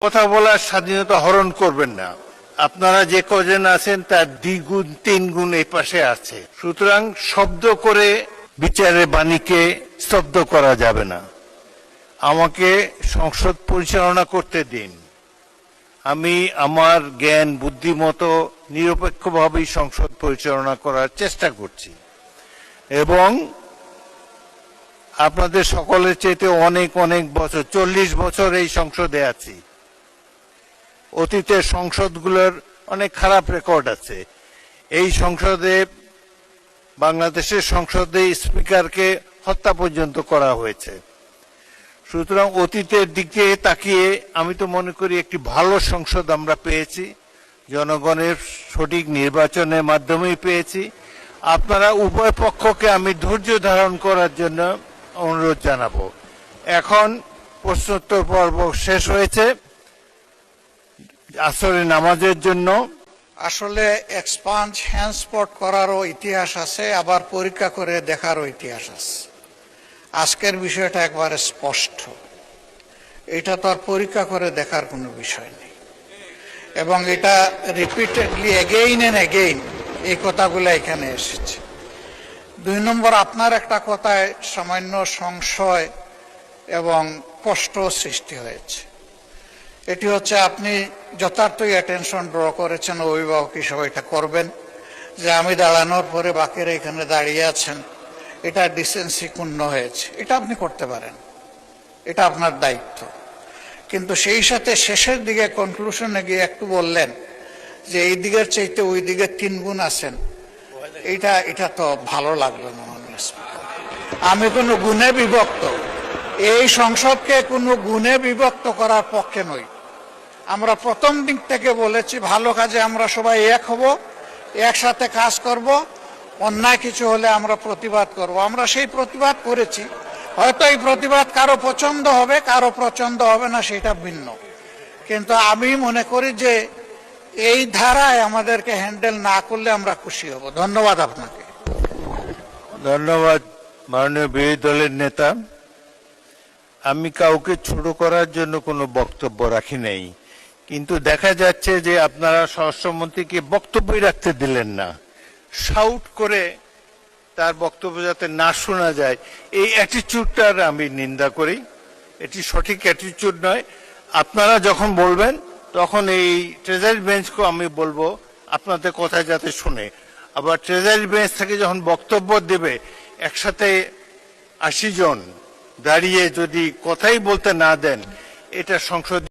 কথা বলার স্বাধীনতা হরণ করবেন না। আপনারা যে কজন আছেন তার দ্বিগুণ তিনগুণ এই পাশে আছে, সুতরাং শব্দ করে বিচারের বাণীকে স্তব্ধ করা যাবে না। আমাকে সংসদ পরিচালনা করতে দিন। আমি আমার জ্ঞান বুদ্ধিমতো নিরপেক্ষভাবেই সংসদ পরিচালনা করার চেষ্টা করছি এবং আপনাদের সকলের চাইতে অনেক অনেক বছর 40 বছর এই সংসদে আছি। অতীতের সংসদগুলোর অনেক খারাপ রেকর্ড আছে। এই সংসদে, বাংলাদেশের সংসদে স্পিকারকে হত্যা পর্যন্ত করা হয়েছে। সুতরাং অতীতের দিকে তাকিয়ে আমি তো মনে করি একটি ভালো সংসদ আমরা পেয়েছি, জনগণের সঠিক নির্বাচনের মাধ্যমেই পেয়েছি। আপনারা উভয় পক্ষকে আমি ধৈর্য ধারণ করার জন্য অনুরোধ জানাবো। এখন প্রশ্নোত্তর পর্ব শেষ হয়েছে। আসরে নামাজের জন্য আসলে এক্সপাঞ্জ হ্যান্ডস্পট করারও ইতিহাস আছে, আবার পরীক্ষা করে দেখারও ইতিহাস আছে। আজকের বিষয়টা একবারে স্পষ্ট, এটা তো আর পরীক্ষা করে দেখার কোনো বিষয় নেই এবং এটা রিপিটেডলি এগেইন এন্ড এগেইন এই কথাগুলো এখানে এসেছে। 2 নম্বর, আপনার একটা কথায় সামান্য সংশয় এবং কষ্ট সৃষ্টি হয়েছে। এটি হচ্ছে আপনি যথার্থই অ্যাটেনশন ড্র করেছেন, অভিভাবক হিসেবে এটা করবেন যে আমি দাঁড়ানোর পরে বাকিরা এখানে দাঁড়িয়ে আছেন, এটা ডিসেন্সি ক্ষুণ্ণ হয়েছে। এটা আপনি করতে পারেন, এটা আপনার দায়িত্ব। কিন্তু সেই সাথে শেষের দিকে কনক্লুশনে গিয়ে একটু বললেন যে এই দিকের চাইতে ওই দিকে 3 গুণ আছেন, এটা তো ভালো লাগলো না। আমি কোনো গুণে বিভক্ত, এই সংসদকে কোনো গুণে বিভক্ত করার পক্ষে নই। আমরা প্রথম দিক থেকে বলেছি ভালো কাজে আমরা সবাই এক হব, একসাথে কাজ করব, অন্যায় কিছু হলে আমরা প্রতিবাদ করব। আমরা সেই প্রতিবাদ করেছি। হয়তো এই প্রতিবাদ কারো পছন্দ হবে, কারো পছন্দ হবে না, সেটা ভিন্ন। কিন্তু আমি মনে করি যে এই ধারায় আমাদেরকে হ্যান্ডেল না করলে আমরা খুশি হব। ধন্যবাদ আপনাকে। ধন্যবাদ মাননীয় বিরোধী দলের নেতা। আমি কাউকে ছোট করার জন্য কোনো বক্তব্য রাখি নাই, কিন্তু দেখা যাচ্ছে যে আপনারা স্বরাষ্ট্রমন্ত্রীকে বক্তব্যই রাখতে দিলেন না। শাউট করে তার বক্তব্য যাতে না শোনা যায়, এই অ্যাটিটিউডটার আমি নিন্দা করি। এটি সঠিক অ্যাটিটিউড নয়। আপনারা যখন বলবেন তখন এই ট্রেজারি বেঞ্চকে আমি বলবো আপনাদের কথা যাতে শুনে। আবার ট্রেজারি বেঞ্চ থেকে যখন বক্তব্য দেবে, একসাথে 80 জন দাঁড়িয়ে যদি কথাই বলতে না দেন, এটা সংসদ